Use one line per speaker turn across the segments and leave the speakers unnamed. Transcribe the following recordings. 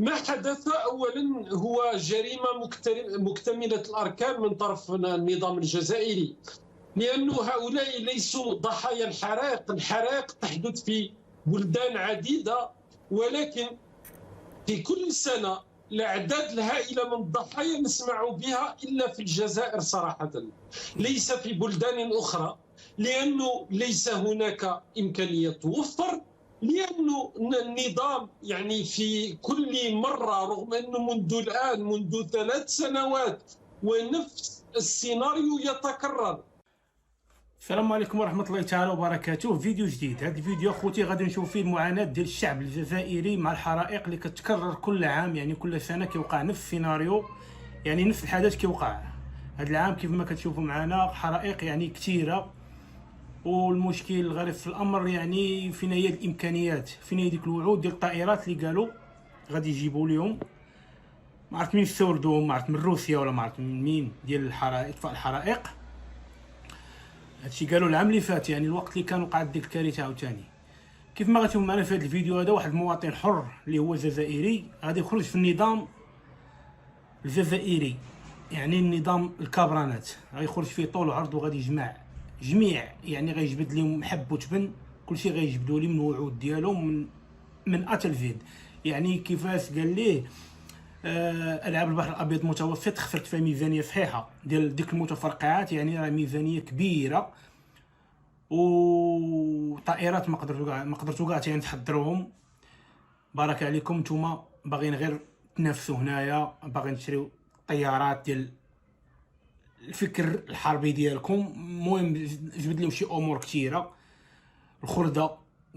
ما حدث أولا هو جريمة مكتملة الأركان من طرف النظام الجزائري، لأن هؤلاء ليسوا ضحايا الحرائق تحدث في بلدان عديدة، ولكن في كل سنة الأعداد الهائلة من الضحايا نسمع بها إلا في الجزائر صراحة، ليس في بلدان أخرى، لأنه ليس هناك إمكانية توفر، لأنه النظام يعني في كل مرة، رغم أنه منذ 3 سنوات ونفس السيناريو يتكرر.
السلام عليكم ورحمة الله تعالى وبركاته. فيديو جديد. هذا الفيديو اخوتي غادي نشوف فيه المعاناة ديال الشعب الجزائري مع الحرائق اللي كتكرر كل عام، يعني كل سنة كيوقع نفس السيناريو، يعني نفس الحدث كيوقع. هذا العام كيف ما كتشوفوا معنا حرائق يعني كثيرة، والمشكل الغريب في الامر يعني فين هي الامكانيات، فين هي ديك الوعود ديال الطائرات اللي قالوا غادي يجيبوا لهم، ما عرفت مين استوردوهم، ما عرفت من روسيا ولا ما عرفت من مين، ديال الحرائق، اطفاء الحرائق. هادشي قالوا العام اللي فات، يعني الوقت اللي كان وقعت ديك الكارثه عاوتاني. كيف ما غتشوفوا معنا في هذا الفيديو هذا، واحد المواطن حر اللي هو جزائري غادي يخرج في النظام الجزائري، يعني النظام الكابرانات، غيخرج فيه طول وعرض، وغادي يجمع جميع، يعني غيجبد لهم حب وتبن، كلشي غيجبدوا ليه من وعود ديالهم من اتل زد. يعني كيفاش قال ليه العاب البحر الابيض المتوسط خسرت فيها ميزانيه صحيحه ديال ديك المتفرقعات، يعني راه ميزانيه كبيره، وطائرات ما قدرتوا كاع تحضروهم. بارك عليكم، نتوما باغيين غير تنافسوا هنايا، باغيين تشريو طيارات ديال الفكر الحربي ديالكم. المهم جبد لهم شي امور كثيره. الخرده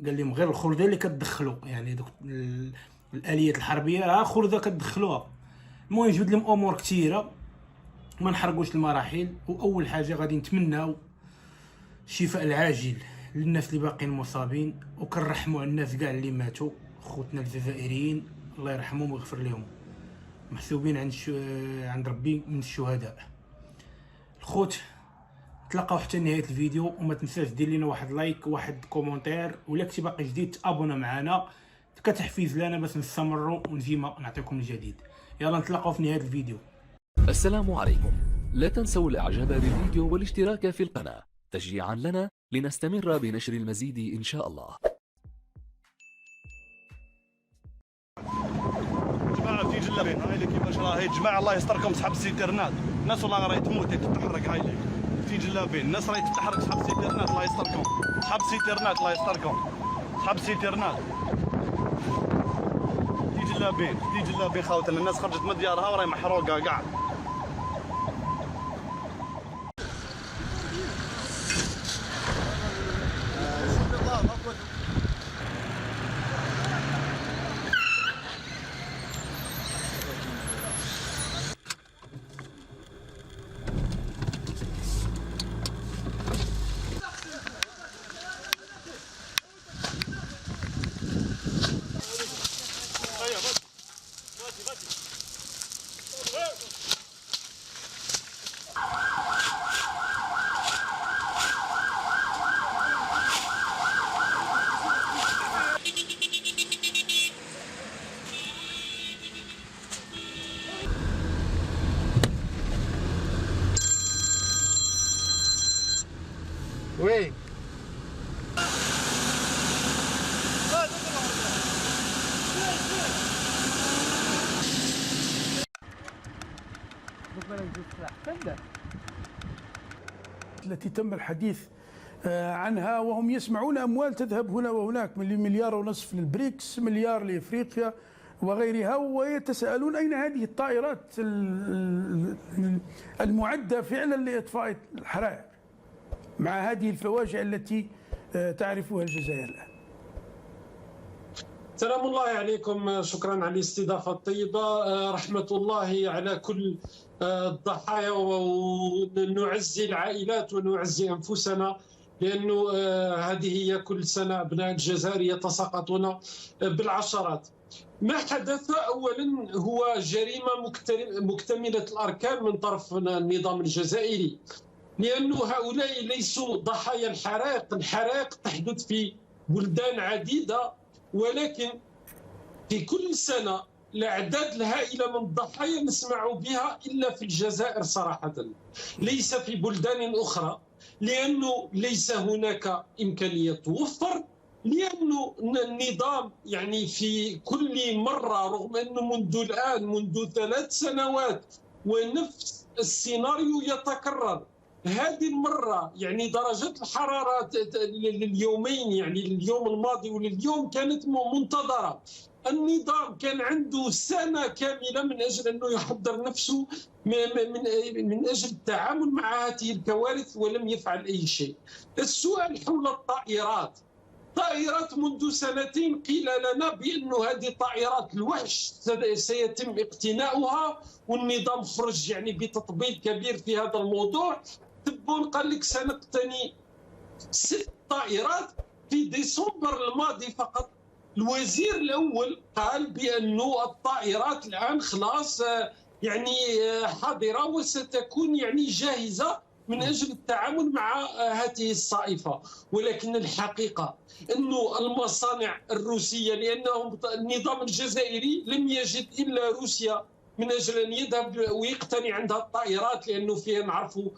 قال لهم غير الخرده اللي كتدخلوا، يعني دوك الاليات الحربيه راه خرده كتدخلوها. المهم جبد لهم امور كثيره، ما نحرقوش المراحل. واول حاجه غادي نتمناو الشفاء العاجل للناس اللي باقيين مصابين، وكنرحموا على الناس كاع اللي ماتوا، خوتنا الجزائريين الله يرحمهم ويغفر لهم، محسوبين عند ربي من الشهداء. الخوت تلقاو حتى نهايه الفيديو، وما تنساش دير لنا واحد لايك وواحد كومونتير، ولا كنتي باقي جديد تابونا معنا كتحفيز لنا باش نستمروا ونجيما نعطيكم الجديد. يلا نتلاقاو في نهايه الفيديو.
السلام عليكم، لا تنسوا الاعجاب بالفيديو والاشتراك في القناة تشجيعا لنا لنستمر بنشر المزيد ان شاء الله.
جماعة في جلابين هاي اللي كيفاش راهي، جماعة الله يستركم صحاب السيترنات، الناس والله راهي تموت تتحرك. هاي اللي في جلابين الناس راهي تتحرك، صحاب السيترنات الله يستركم، صحاب السيترنات الله يستركم، صحاب السيترنات في جلابين خاوتنا، الناس خرجت من ديارها وراهي محروقة كاع.
Oui.
التي تم الحديث عنها، وهم يسمعون أموال تذهب هنا وهناك، مليار ونصف للبريكس، مليار لإفريقيا وغيرها، ويتساءلون أين هذه الطائرات المعدة فعلا لإطفاء الحرائق مع هذه الفواجع التي تعرفها الجزائر الآن.
سلام الله عليكم، شكرا على الاستضافة الطيبة. رحمة الله على كل الضحايا، ونعزي العائلات ونعزي أنفسنا، لأنه هذه هي كل سنة أبناء الجزائر يتساقطون بالعشرات. ما حدث أولا هو جريمة مكتملة الأركان من طرف النظام الجزائري، لأن هؤلاء ليسوا ضحايا الحرائق تحدث في بلدان عديدة، ولكن في كل سنة الأعداد الهائلة من الضحايا نسمع بها إلا في الجزائر صراحة، ليس في بلدان أخرى، لأنه ليس هناك إمكانية توفر، لأنه النظام يعني في كل مرة، رغم أنه منذ 3 سنوات ونفس السيناريو يتكرر، هذه المرة يعني درجات الحرارة لليومين، يعني اليوم الماضي ولليوم كانت منتظرة. النظام كان عنده سنة كاملة من أجل أنه يحضر نفسه من أجل التعامل مع هذه الكوارث، ولم يفعل أي شيء. السؤال حول الطائرات، طائرات منذ 2 قيل لنا بأن هذه طائرات الوحش سيتم اقتناؤها، والنظام خرج يعني بتطبيل كبير في هذا الموضوع. تبون قال لك سنقتني 6 طائرات في ديسمبر الماضي فقط. الوزير الأول قال بأن الطائرات الآن خلاص يعني حاضرة وستكون يعني جاهزة من أجل التعامل مع هذه الصائفة، ولكن الحقيقة أنه المصانع الروسية، لأنهم النظام الجزائري لم يجد إلا روسيا من أجل أن يذهب ويقتني عندها الطائرات، لأنه فيها نعرفوا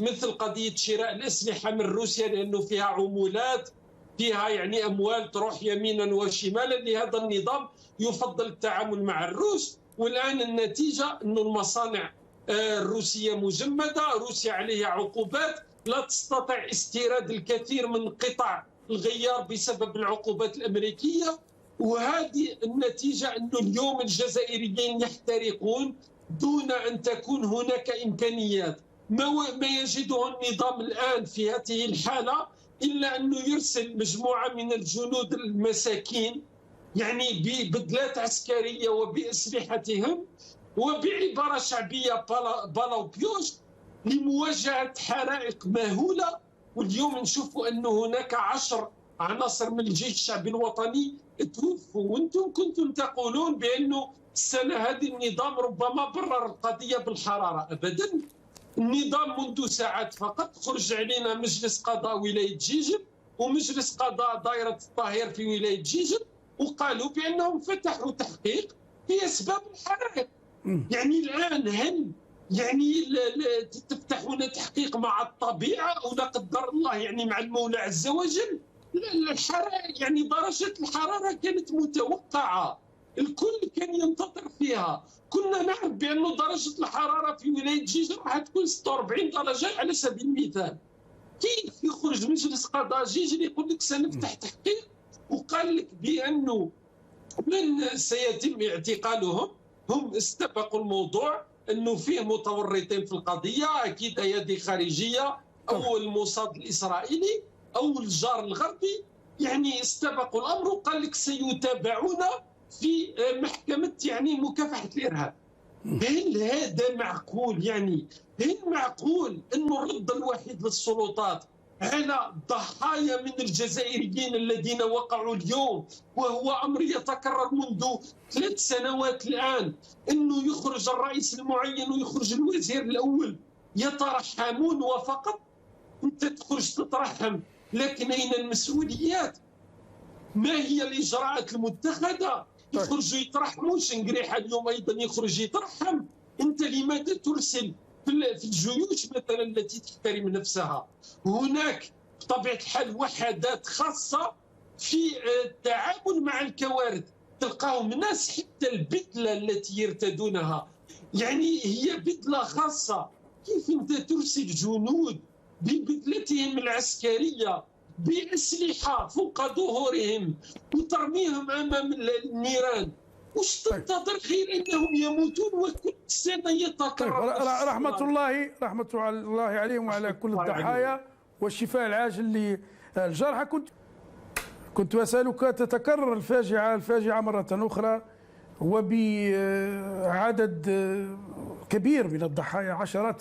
مثل قضية شراء الأسلحة من روسيا، لأنه فيها عمولات، فيها يعني أموال تروح يمينا وشمالا. لهذا النظام يفضل التعامل مع الروس، والآن النتيجة أن المصانع الروسية مجمدة، روسيا عليها عقوبات، لا تستطيع استيراد الكثير من قطع الغيار بسبب العقوبات الأمريكية. وهذه النتيجة أن اليوم الجزائريين يحترقون دون أن تكون هناك إمكانيات. ما يجده النظام الآن في هذه الحالة إلا أنه يرسل مجموعة من الجنود المساكين يعني ببدلات عسكرية وبأسلحتهم وبعبارة شعبية بالا وبيوش لمواجهة حرائق مهولة. واليوم نشوف أن هناك 10 عناصر من الجيش الشعبي الوطني توفوا، وانتم كنتم تقولون بأنه السنة هذه النظام ربما برر القضية بالحرارة. أبدا، النظام منذ ساعات فقط خرج علينا مجلس قضاء ولاية جيجل ومجلس قضاء دائرة الطاهر في ولاية جيجل، وقالوا بأنهم فتحوا تحقيق في أسباب الحرائق. يعني الآن هل يعني تفتحون تحقيق مع الطبيعة أو لا قدر الله يعني مع المولى عز وجل؟ الحرائق يعني درجة الحرارة كانت متوقعة، الكل كان ينتظر فيها. كنا نعرف بأن درجة الحرارة في ولاية جيجل راح تكون 46 درجة على سبيل المثال. كيف يخرج مجلس قضاء جيجل يقول لك سنفتح تحقيق، وقال لك بأنه من سيتم اعتقالهم؟ هم استبقوا الموضوع أنه فيه متورطين في القضية، أكيد أيادي خارجية أو الموساد الإسرائيلي أو الجار الغربي، يعني استبقوا الأمر وقال لك سيتابعون في محكمة يعني مكافحة الإرهاب. هل هذا معقول؟ يعني هل معقول أنه الرد الوحيد للسلطات على ضحايا من الجزائريين الذين وقعوا اليوم، وهو أمر يتكرر منذ 3 سنوات الآن، أنه يخرج الرئيس المعين ويخرج الوزير الأول يترحمون وفقط؟ أنت تخرج تترحم، لكن أين المسؤوليات؟ ما هي الإجراءات المتخذة؟ يخرجوا يترحموا. شنقريحة اليوم أيضا يخرج يترحم. أنت لماذا ترسل في الجيوش مثلا التي تحترم نفسها؟ هناك بطبيعة الحال وحدات خاصة في التعامل مع الكوارث، تلقاهم ناس حتى البدلة التي يرتدونها يعني هي بدلة خاصة. كيف أنت ترسل جنود ببدلتهم العسكرية بأسلحة فوق ظهورهم وترميهم أمام النيران؟ وش تنتظر غير أنهم يموتون وكل سنة يتكرر؟
رحمة الله عليهم وعلى كل الضحايا والشفاء العاجل للجرحى. كنت أسألك، تتكرر الفاجعة مرة أخرى وبعدد كبير من الضحايا، عشرات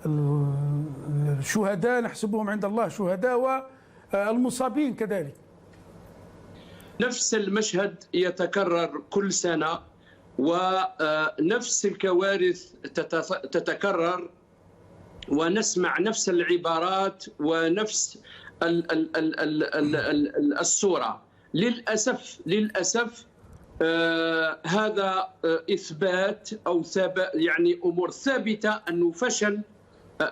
الشهداء نحسبهم عند الله شهداء والمصابين كذلك.
نفس المشهد يتكرر كل سنة ونفس الكوارث تتكرر ونسمع نفس العبارات ونفس الصورة. للأسف هذا إثبات أو يعني أمور ثابتة أنه فشل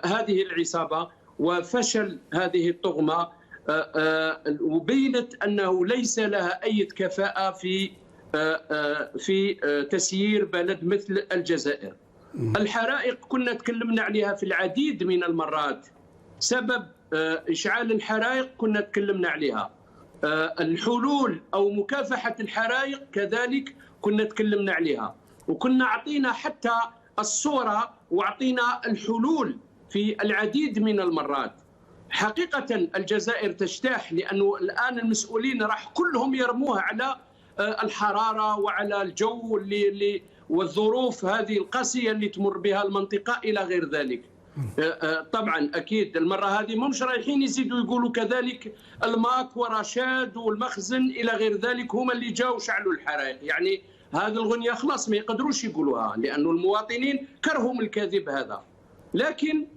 هذه العصابة وفشل هذه الطغمة، وبينت أنه ليس لها أي كفاءة في تسيير بلد مثل الجزائر. الحرائق كنا تكلمنا عليها في العديد من المرات، سبب إشعال الحرائق كنا تكلمنا عليها، الحلول أو مكافحة الحرائق كذلك كنا تكلمنا عليها، وكنا أعطينا حتى الصورة وأعطينا الحلول في العديد من المرات. حقيقة الجزائر تجتاح، لأنه الآن المسؤولين راح كلهم يرموها على الحرارة وعلى الجو والظروف هذه القاسية اللي تمر بها المنطقة إلى غير ذلك. طبعا أكيد المرة هذه مش رايحين يزيدوا يقولوا كذلك الماك ورشاد والمخزن إلى غير ذلك هم اللي جاوا شعلوا الحرائق، يعني هذه الغنية خلاص ما يقدروش يقولوها لأنه المواطنين كرهوا من الكذب هذا. لكن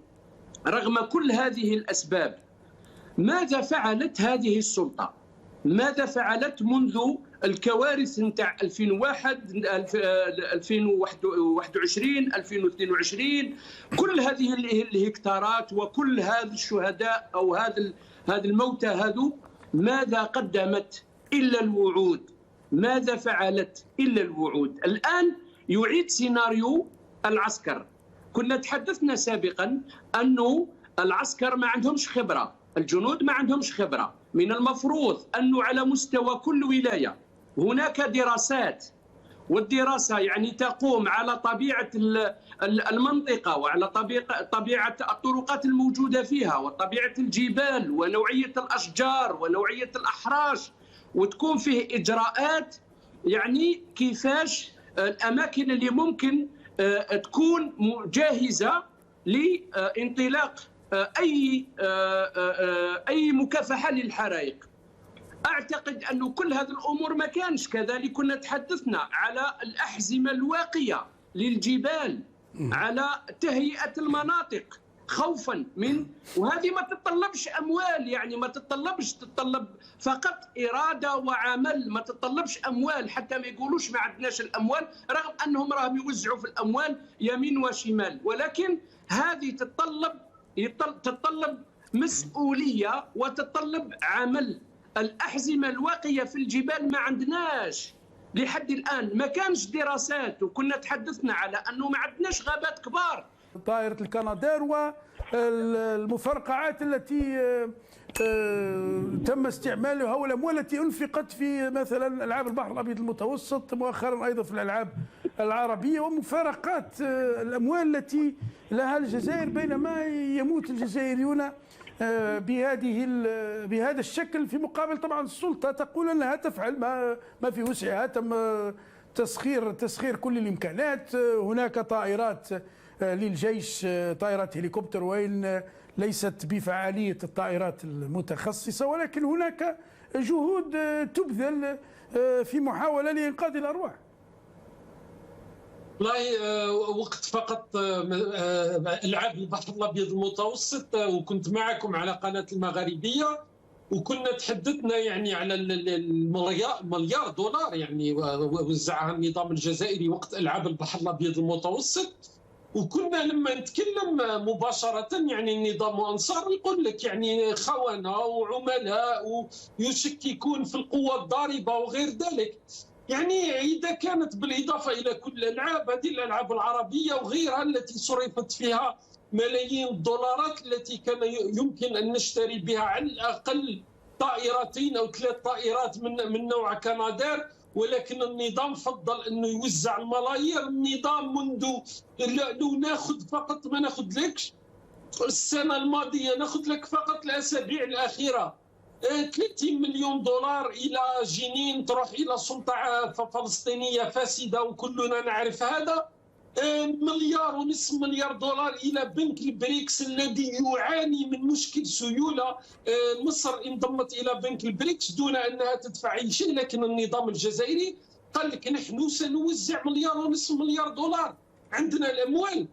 رغم كل هذه الأسباب، ماذا فعلت هذه السلطة؟ ماذا فعلت منذ الكوارث نتاع 2001 2021 2022، كل هذه الهكتارات وكل هذه الشهداء أو هذا الموتى هذو، ماذا قدمت إلا الوعود؟ ماذا فعلت إلا الوعود؟ الآن يعيد سيناريو العسكر. كنا تحدثنا سابقا أنه العسكر ما عندهمش خبرة، الجنود ما عندهمش خبرة. من المفروض أنه على مستوى كل ولاية هناك دراسات، والدراسة يعني تقوم على طبيعة المنطقة وعلى طبيعة الطرقات الموجودة فيها وطبيعة الجبال ونوعية الأشجار ونوعية الأحراش، وتكون فيه إجراءات يعني كيفاش الأماكن اللي ممكن تكون جاهزة لانطلاق أي مكافحة للحرائق. أعتقد أن كل هذه الأمور ما كانش كذلك. كنا تحدثنا على الأحزمة الواقية للجبال، على تهيئة المناطق خوفا من، وهذه ما تتطلبش أموال، يعني ما تتطلب فقط إرادة وعمل، ما تتطلبش أموال، حتى ما يقولوش ما عندناش الأموال، رغم أنهم راهم يوزعوا في الأموال يمين وشمال، ولكن هذه تتطلب مسؤولية وتتطلب عمل. الأحزمة الواقية في الجبال ما عندناش لحد الآن، ما كانش دراسات، وكنا تحدثنا على أنه ما عندناش غابات كبار.
طائرة الكنادير والمفرقعات التي تم استعمالها والأموال التي أنفقت في مثلا ألعاب البحر الأبيض المتوسط مؤخرا، أيضا في الألعاب العربية، ومفارقات الأموال التي لها الجزائر، بينما يموت الجزائريون بهذا الشكل، في مقابل طبعا السلطة تقول أنها تفعل ما في وسعها، تم تسخير كل الإمكانات. هناك طائرات للجيش، طائرات هليكوبتر، وإن ليست بفعالية الطائرات المتخصصة، ولكن هناك جهود تبذل في محاولة لإنقاذ الأرواح.
والله وقت فقط ألعاب البحر الأبيض المتوسط، وكنت معكم على قناة المغاربية، وكنا تحدثنا يعني على المليار دولار يعني وزعها النظام الجزائري وقت ألعاب البحر الأبيض المتوسط. وكنا لما نتكلم مباشرة يعني النظام وأنصار يقول لك يعني خونة وعملاء ويشككون في القوة الضاربة وغير ذلك. يعني إذا كانت بالإضافة إلى كل الألعاب، هذه الألعاب العربية وغيرها التي صرفت فيها ملايين الدولارات، التي كان يمكن أن نشتري بها على الأقل طائرتين أو 3 طائرات من نوع كنادير، ولكن النظام فضل أنه يوزع الملايير. النظام منذ لو ناخذ فقط، ما ناخذ لكش السنة الماضية، ناخذ لك فقط الأسابيع الأخيرة 30 مليون دولار إلى جنين تروح إلى سلطة فلسطينية فاسدة وكلنا نعرف هذا. 1.5 مليار دولار إلى بنك البريكس الذي يعاني من مشكل سيولة. مصر انضمت إلى بنك البريكس دون أنها تدفع أي شيء، لكن النظام الجزائري قال لك نحن سنوزع 1.5 مليار دولار، عندنا الأموال.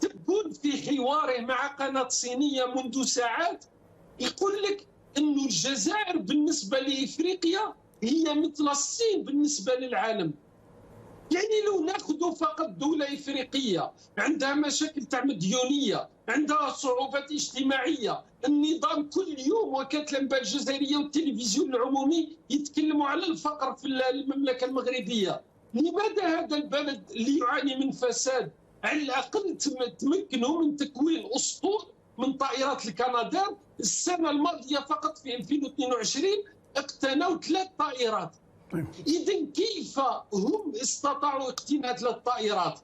تكون في حواره مع قناة صينية منذ ساعات يقول لك أن الجزائر بالنسبة لإفريقيا هي مثل الصين بالنسبة للعالم. يعني لو ناخذ فقط دولة إفريقية عندها مشاكل تاع مديونية، عندها صعوبات اجتماعية، النظام كل يوم وكالة الأنباء الجزائرية والتلفزيون العمومي يتكلموا على الفقر في المملكة المغربية. لماذا هذا البلد اللي يعاني من فساد على الأقل تمكنوا من تكوين أسطول من طائرات الكنادير؟ السنة الماضية فقط في 2022 اقتنوا 3 طائرات. إذا كيف هم استطاعوا اقتناء 3 طائرات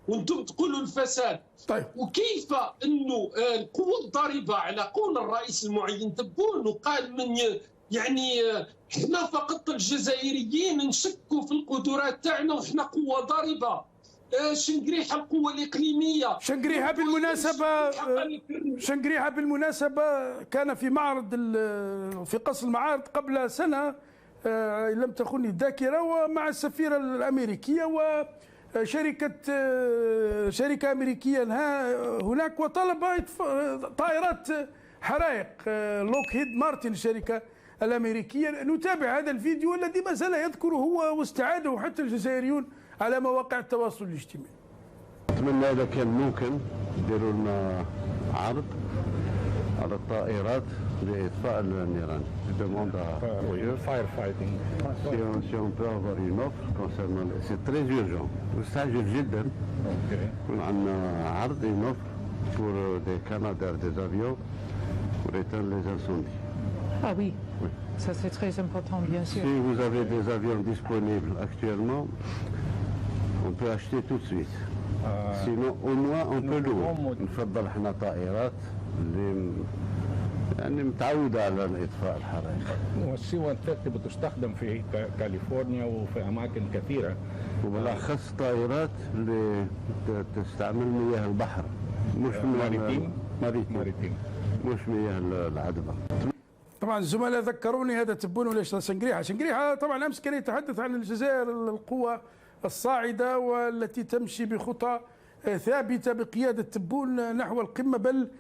وانتم تقولوا الفساد؟
طيب.
وكيف انه القوة الضاربة على قول الرئيس المعين تبون وقال من يعني احنا فقط الجزائريين نشكوا في القدرات تاعنا وحنا قوة ضاربة. شنقريحة القوة الإقليمية.
شنقريحة بالمناسبة كان في معرض في قصر المعارض قبل سنة إن لم تخني الذاكرة، ومع السفيرة الأمريكية شركة أمريكية هناك، وطلب طائرات حرائق لوكهيد مارتن الشركة الأمريكية. نتابع هذا الفيديو الذي ما زال يذكره هو واستعاده حتى الجزائريون على مواقع التواصل الاجتماعي.
أتمنى إذا كان ممكن يديروا لنا عرض على الطائرات لإطفاء النيران. Si on peut avoir une offre concernant, c'est très urgent, مستعجل جدا. يكون عندنا عرض une offre pour des canadairs, des avions pour éteindre les incendies.
Ah oui. Oui. Ça c'est très important, bien sûr.
Si vous avez des avions disponibles actuellement, on peut acheter tout de suite. Sinon au moins on peut louer. نفضل احنا طائرات اللي يعني متعودة على إطفاء الحرائق.
والسي 130 بتستخدم في كاليفورنيا وفي أماكن كثيرة،
وبالأخص طائرات اللي تستعمل مياه البحر، مش ماريتيم، مش مياه العذبة.
طبعا الزملاء ذكروني هذا تبون ولا شنقريحة طبعا أمس كان يتحدث عن الجزائر القوة الصاعدة والتي تمشي بخطى ثابتة بقيادة تبون نحو القمة، بل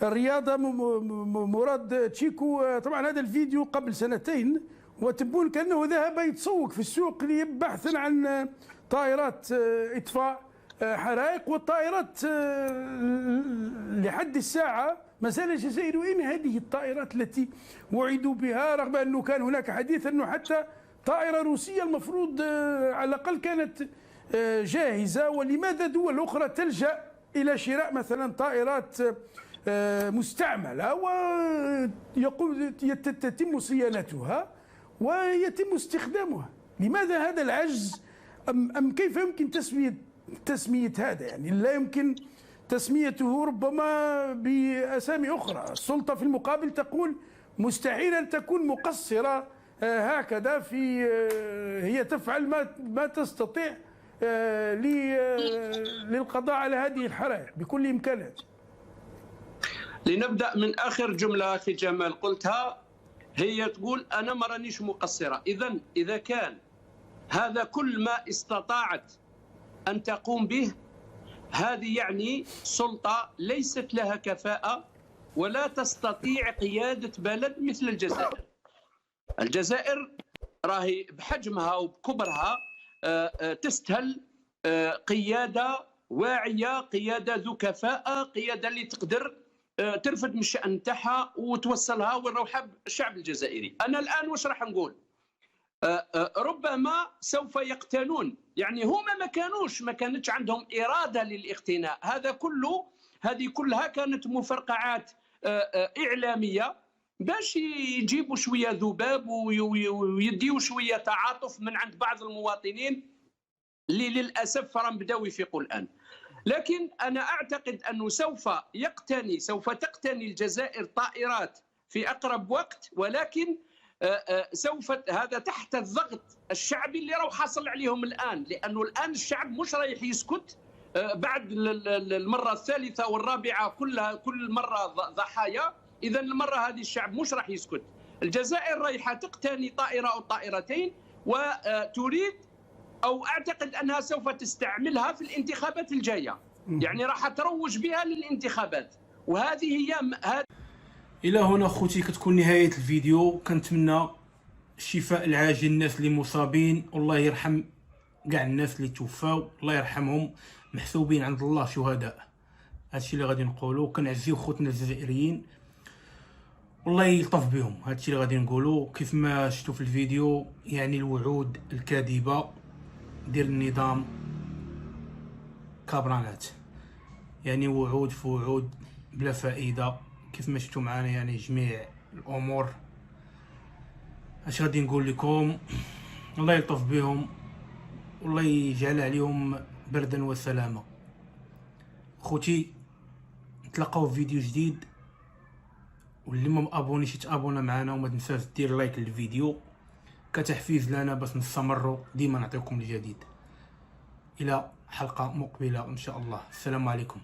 الرياضة مراد تشيكو. طبعا هذا الفيديو قبل 2 وتبون كأنه ذهب يتسوق في السوق بحثا عن طائرات إطفاء حرائق، والطائرات لحد الساعة ما زال الجزائر وين هذه الطائرات التي وعدوا بها، رغم أنه كان هناك حديث أنه حتى طائرة روسية المفروض على الأقل كانت جاهزة. ولماذا دول أخرى تلجأ إلى شراء مثلا طائرات مستعملة تتم صيانتها ويتم استخدامها؟ لماذا هذا العجز؟ أم كيف يمكن تسمية هذا؟ يعني لا يمكن تسميته ربما بأسامي أخرى. السلطة في المقابل تقول مستحيل أن تكون مقصرة هكذا، هي تفعل ما تستطيع للقضاء على هذه الحرائق بكل إمكانات.
لنبدأ من آخر جملة أخي جمال قلتها، هي تقول أنا ما رانيش مقصرة. إذا كان هذا كل ما استطاعت أن تقوم به، هذه يعني سلطة ليست لها كفاءة ولا تستطيع قيادة بلد مثل الجزائر. الجزائر راهي بحجمها وبكبرها تستهل قيادة واعية، قيادة ذو كفاءة، قيادة اللي تقدر ترفد من الشأن تاعها وتوصلها والروحة الشعب الجزائري. أنا الآن واش راح نقول؟ ربما سوف يقتنون، يعني هما ما كانتش عندهم إرادة للاقتناء. هذه كلها كانت مفرقعات إعلامية باش يجيبوا شوية ذباب ويديوا شوية تعاطف من عند بعض المواطنين اللي للأسف راهم بداو يفيقوا الآن. لكن أنا أعتقد أنه سوف تقتني الجزائر طائرات في أقرب وقت، ولكن سوف هذا تحت الضغط الشعبي اللي راهو حاصل عليهم الآن، لأنه الآن الشعب مش رايح يسكت. بعد المرة الثالثة والرابعة كل مرة ضحايا، إذا المرة هذه الشعب مش راح يسكت. الجزائر رايحة تقتني طائرة أو طائرتين وتريد أو أعتقد أنها سوف تستعملها في الانتخابات الجاية، يعني راح تروج بها للانتخابات. وهذه هي
إلى هنا خوتي كتكون نهاية الفيديو. كنتمنى الشفاء العاجل الناس اللي مصابين، والله يرحم كاع الناس اللي توفاو، الله يرحمهم، محسوبين عند الله شهداء. هادشي اللي غادي نقولوا. كنعزيو خوتنا الجزائريين، والله يلطف بهم. هادشي اللي غادي نقولوا. كيف ما شفتوا في الفيديو، يعني الوعود الكاذبه ديال النظام كابرانات، يعني وعود في وعود بلا فائده. كيف ما شفتوا معنا يعني جميع الامور. اش غادي نقول لكم؟ الله يلطف بهم، والله يجعل عليهم بردا وسلامه. خوتي نتلاقاو في فيديو جديد، واللي ما مابونيش يتابونا معنا، وما تنساش دير لايك للفيديو كتحفيز لنا باش نستمروا ديما نعطيكم الجديد. الى حلقه مقبله ان شاء الله. السلام عليكم.